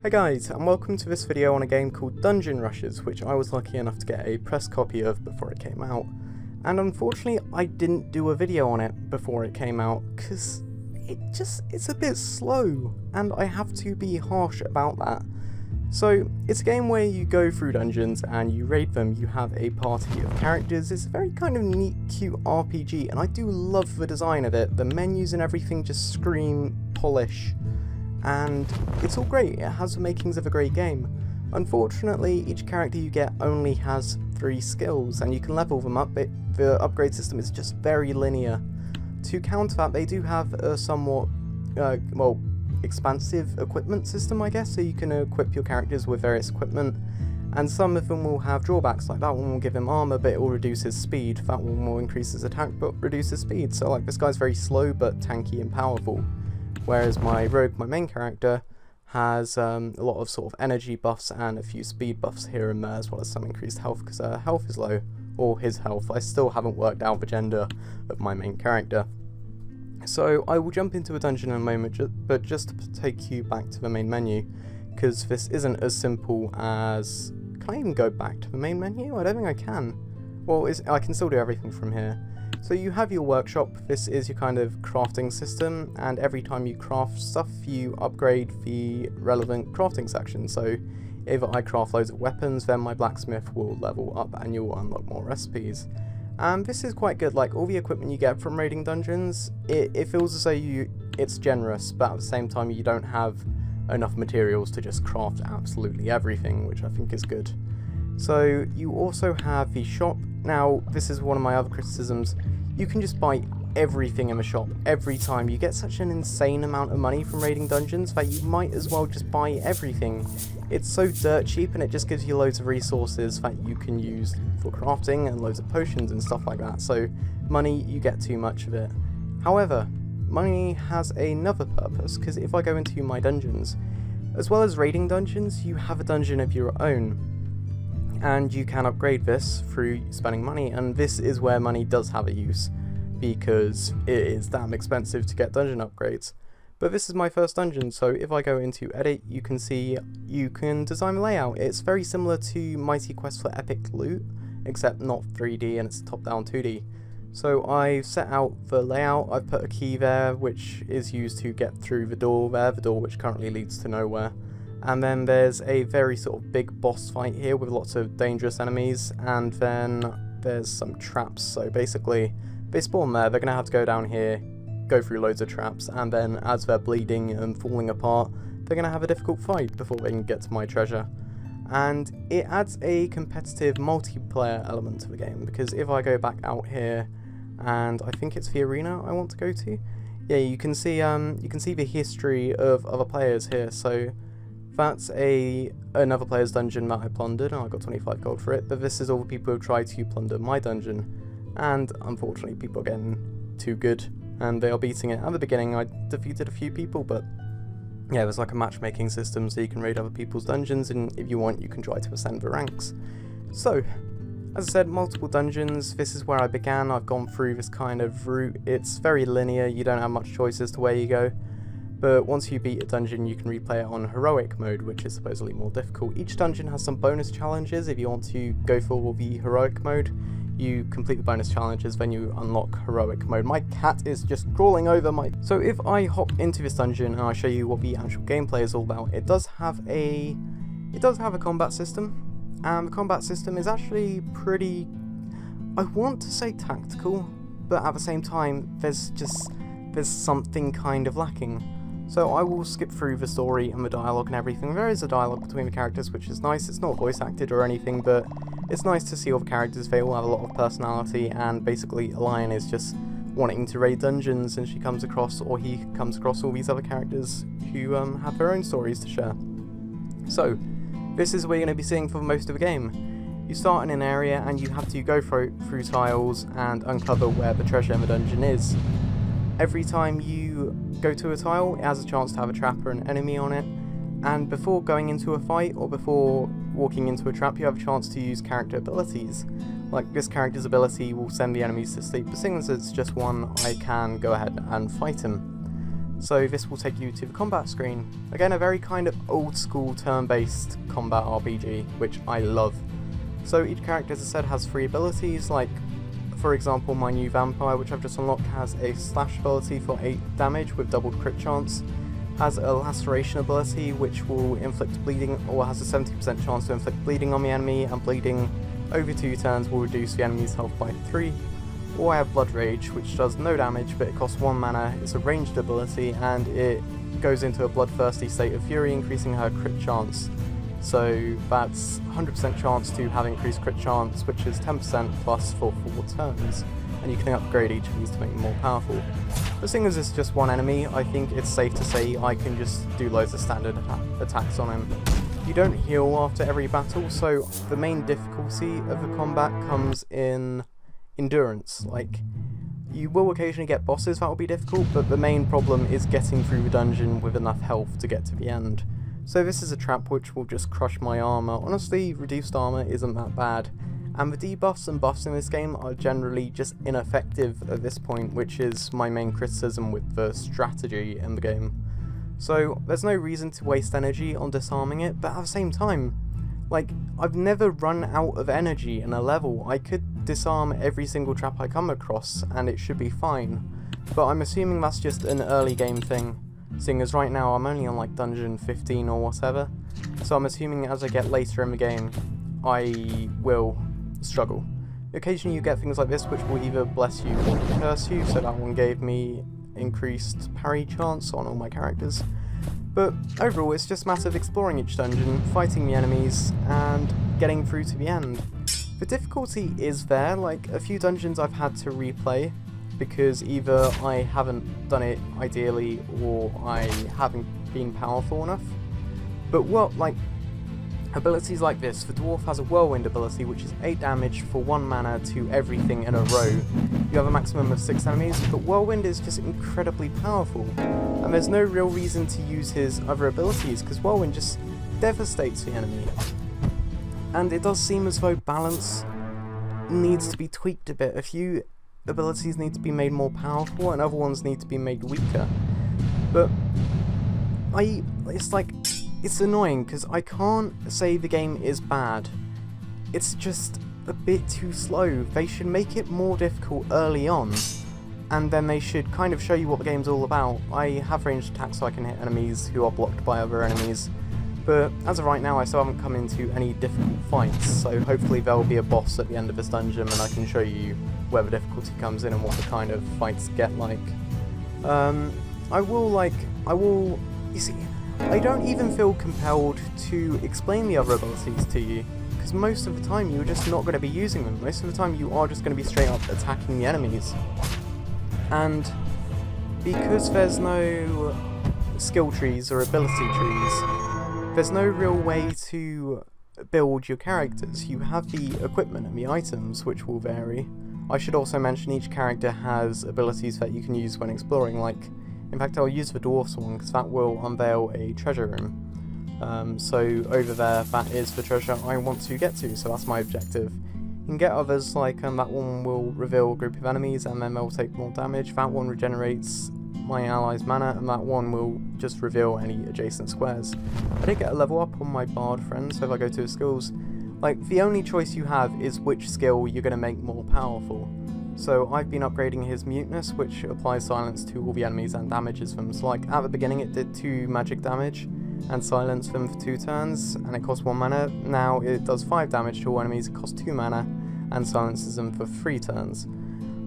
Hey guys, and welcome to this video on a game called Dungeon Rushes, which I was lucky enough to get a press copy of before it came out. And unfortunately, I didn't do a video on it before it came out, because it's a bit slow, and I have to be harsh about that. So, it's a game where you go through dungeons and you raid them, you have a party of characters. It's a very kind of neat, cute RPG, and I do love the design of it. The menus and everything just scream polish. And it's all great, it has the makings of a great game. Unfortunately, each character you get only has 3 skills, and you can level them up, but the upgrade system is just very linear. To counter that, they do have a somewhat, expansive equipment system, I guess, so you can equip your characters with various equipment, and some of them will have drawbacks, like that one will give him armor, but it will reduce his speed, that one will increase his attack, but reduce his speed, so like this guy's very slow, but tanky and powerful. Whereas my rogue, my main character, has a lot of sort of energy buffs and a few speed buffs here and there, as well as some increased health, because health is low, or his health. I still haven't worked out the gender of my main character. So I will jump into a dungeon in a moment, but just to take you back to the main menu, because this isn't as simple as... Can I even go back to the main menu? I don't think I can. Well, I can still do everything from here. So you have your workshop, this is your kind of crafting system, and every time you craft stuff you upgrade the relevant crafting section. So if I craft loads of weapons, then my blacksmith will level up and you'll unlock more recipes. And this is quite good, like all the equipment you get from raiding dungeons, it feels as though it's generous, but at the same time you don't have enough materials to just craft absolutely everything, which I think is good. So you also have the shop. Now this is one of my other criticisms, you can just buy everything in the shop every time. You get such an insane amount of money from raiding dungeons that you might as well just buy everything. It's so dirt cheap and it just gives you loads of resources that you can use for crafting and loads of potions and stuff like that. So money, you get too much of it. However, money has another purpose, because if I go into my dungeons, as well as raiding dungeons, you have a dungeon of your own. And you can upgrade this through spending money, and this is where money does have a use, because it is damn expensive to get dungeon upgrades. But this is my first dungeon, so if I go into edit, you can see you can design the layout. It's very similar to Mighty Quest for Epic Loot, except not 3D and it's top-down 2D. So I've set out the layout, I've put a key there, which is used to get through the door there, the door which currently leads to nowhere. And then there's a very sort of big boss fight here with lots of dangerous enemies, and then there's some traps. So basically, they spawn there, they're going to have to go down here, go through loads of traps, and then as they're bleeding and falling apart, they're going to have a difficult fight before they can get to my treasure. And it adds a competitive multiplayer element to the game, because if I go back out here, and I think it's the arena I want to go to, yeah, you can see the history of other players here. So that's another player's dungeon that I plundered, and I got 25 gold for it, but this is all the people who have tried to plunder my dungeon, and unfortunately people are getting too good, and they are beating it. At the beginning I defeated a few people, but yeah, there's like a matchmaking system, so you can raid other people's dungeons, and if you want you can try to ascend the ranks. So, as I said, multiple dungeons, this is where I began. I've gone through this kind of route, it's very linear, you don't have much choice as to where you go. But once you beat a dungeon, you can replay it on heroic mode, which is supposedly more difficult. Each dungeon has some bonus challenges. If you want to go for the heroic mode, you complete the bonus challenges, then you unlock heroic mode. My cat is just crawling over my... So if I hop into this dungeon and I show you what the actual gameplay is all about, it does have a combat system, and the combat system is actually pretty... I want to say tactical, but at the same time, there's something kind of lacking. So I will skip through the story and the dialogue and everything. There is a dialogue between the characters, which is nice. It's not voice acted or anything, but it's nice to see all the characters. They all have a lot of personality, and basically a lion is just wanting to raid dungeons, and she comes across, or he comes across, all these other characters who have their own stories to share. So this is what you're going to be seeing for most of the game. You start in an area and you have to go through tiles and uncover where the treasure in the dungeon is. Every time you go to a tile, it has a chance to have a trap or an enemy on it, and before going into a fight or before walking into a trap, you have a chance to use character abilities. Like this character's ability will send the enemies to sleep, but seeing as it's just one, I can go ahead and fight him. So this will take you to the combat screen. Again, a very kind of old school turn-based combat RPG, which I love. So each character, as I said, has 3 abilities, like for example my new vampire, which I've just unlocked, has a slash ability for 8 damage with doubled crit chance, has a laceration ability which will inflict bleeding, or has a 70% chance to inflict bleeding on the enemy, and bleeding over 2 turns will reduce the enemy's health by 3. Or I have Blood Rage, which does no damage, but it costs 1 mana, it's a ranged ability, and it goes into a bloodthirsty state of fury, increasing her crit chance. So that's 100% chance to have increased crit chance, which is 10% plus for 4 turns, and you can upgrade each of these to make them more powerful. But seeing as it's just one enemy, I think it's safe to say I can just do loads of standard attacks on him. You don't heal after every battle, so the main difficulty of the combat comes in endurance. Like, you will occasionally get bosses that will be difficult, but the main problem is getting through the dungeon with enough health to get to the end. So this is a trap which will just crush my armour. Honestly, reduced armour isn't that bad, and the debuffs and buffs in this game are generally just ineffective at this point, which is my main criticism with the strategy in the game. So there's no reason to waste energy on disarming it, but at the same time, like, I've never run out of energy in a level. I could disarm every single trap I come across and it should be fine, but I'm assuming that's just an early game thing, seeing as right now I'm only on like dungeon 15 or whatever, so I'm assuming as I get later in the game I will struggle. Occasionally you get things like this which will either bless you or curse you, so that one gave me increased parry chance on all my characters. But overall, it's just a matter of exploring each dungeon, fighting the enemies, and getting through to the end. The difficulty is there, like a few dungeons I've had to replay, because either I haven't done it ideally, or I haven't been powerful enough. But abilities like this, the dwarf has a whirlwind ability which is 8 damage for 1 mana to everything in a row. You have a maximum of 6 enemies, but whirlwind is just incredibly powerful, and there's no real reason to use his other abilities because whirlwind just devastates the enemy. And it does seem as though balance needs to be tweaked a bit. A few abilities need to be made more powerful and other ones need to be made weaker. But it's annoying because I can't say the game is bad. It's just a bit too slow. They should make it more difficult early on, and then they should kind of show you what the game's all about. I have ranged attacks so I can hit enemies who are blocked by other enemies, but as of right now I still haven't come into any difficult fights, so hopefully there will be a boss at the end of this dungeon and I can show you where the difficulty comes in and what the kind of fights get like. You see, I don't even feel compelled to explain the other abilities to you, because most of the time you're just not going to be using them. Most of the time you are just going to be straight up attacking the enemies. And because there's no skill trees or ability trees, there's no real way to build your characters. You have the equipment and the items, which will vary. I should also mention each character has abilities that you can use when exploring, like, in fact I'll use the dwarf's one because that will unveil a treasure room. So over there, that is the treasure I want to get to, so that's my objective. You can get others, like that one will reveal a group of enemies and then they'll take more damage, that one regenerates my allies' mana, and that one will just reveal any adjacent squares. I did get a level up on my bard friend, so if I go to his skills, like, the only choice you have is which skill you're going to make more powerful. So I've been upgrading his muteness, which applies silence to all the enemies and damages them. So like at the beginning it did 2 magic damage and silence them for 2 turns, and it cost 1 mana. Now it does 5 damage to all enemies, it costs 2 mana, and silences them for 3 turns.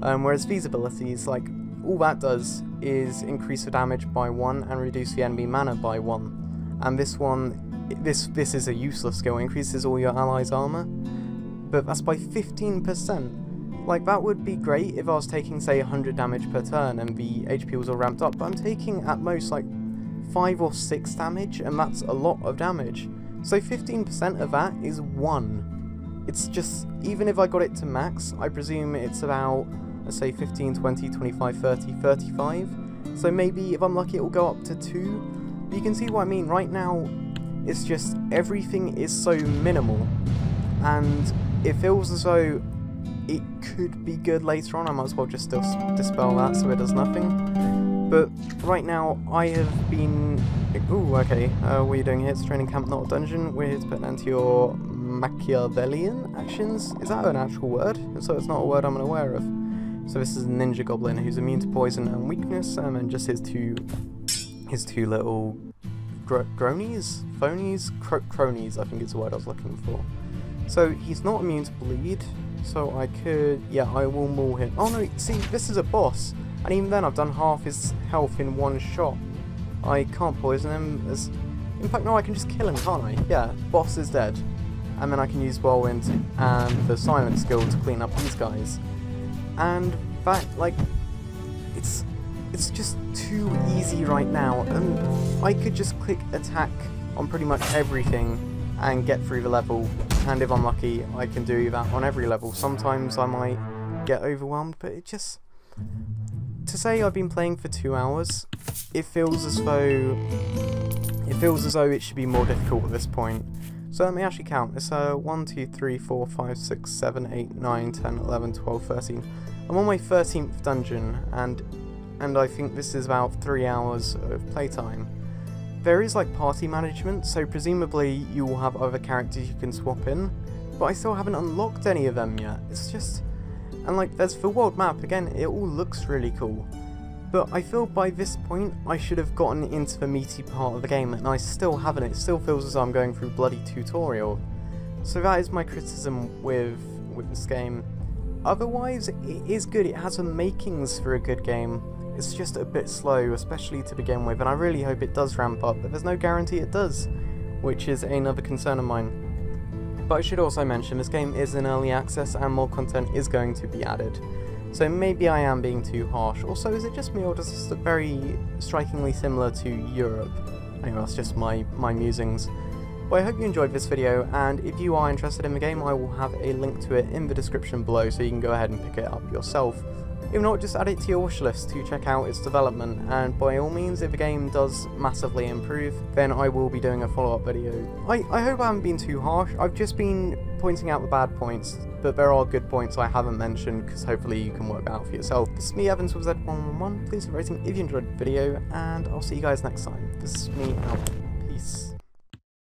Whereas these abilities, like, all that does is increase the damage by 1 and reduce the enemy mana by 1. And this one, this is a useless skill, it increases all your allies' armor, but that's by 15%. Like, that would be great if I was taking, say, 100 damage per turn and the HP was all ramped up, but I'm taking at most like 5 or 6 damage, and that's a lot of damage. So 15% of that is 1. It's just, even if I got it to max, I presume it's about, let's say, 15, 20, 25, 30, 35. So maybe if I'm lucky it will go up to 2. But you can see what I mean. Right now, it's just everything is so minimal, and it feels as though it could be good later on. I might as well just dispel that so it does nothing. But right now, I have been... Ooh, okay, what are you doing here? It's a training camp, not a dungeon. We're here to put an end to your Machiavellian actions? Is that an actual word? So it's not a word I'm unaware of. So this is a ninja goblin who's immune to poison and weakness, and just his two little cronies, I think is the word I was looking for. So he's not immune to bleed, so I could, yeah, I will maul him. Oh no, see, this is a boss, and even then I've done half his health in one shot. I can't poison him, in fact no, I can just kill him, can't I? Yeah, boss is dead. And then I can use Whirlwind and the silent skill to clean up these guys. And that, like, it's just too easy right now, and I could just click attack on pretty much everything and get through the level, and if I'm lucky I can do that on every level. Sometimes I might get overwhelmed, but it just... To say I've been playing for 2 hours, it feels as though it should be more difficult at this point. So let me actually count. It's 1, 2, 3, 4, 5, 6, 7, 8, 9, 10, 11, 12, 13. I'm on my 13th dungeon, and I think this is about 3 hours of playtime. There is like party management, so presumably you will have other characters you can swap in, but I still haven't unlocked any of them yet. It's just... And like, there's the world map, again, it all looks really cool. But I feel by this point, I should have gotten into the meaty part of the game, and I still haven't. It still feels as though I'm going through bloody tutorial. So that is my criticism with this game. Otherwise, it is good. It has the makings for a good game. It's just a bit slow, especially to begin with, and I really hope it does ramp up, but there's no guarantee it does, which is another concern of mine. But I should also mention, this game is in early access and more content is going to be added. So maybe I am being too harsh. Also, is it just me, or does this look very strikingly similar to Europe? Anyway, that's just my musings. But I hope you enjoyed this video, and if you are interested in the game, I will have a link to it in the description below, so you can go ahead and pick it up yourself. If not, just add it to your wish list to check out its development, and by all means, if the game does massively improve, then I will be doing a follow-up video. I hope I haven't been too harsh. I've just been pointing out the bad points, but there are good points I haven't mentioned, because hopefully you can work that out for yourself. This is me, Evans with Z111. Please leave a rating if you enjoyed the video, and I'll see you guys next time. This is me out.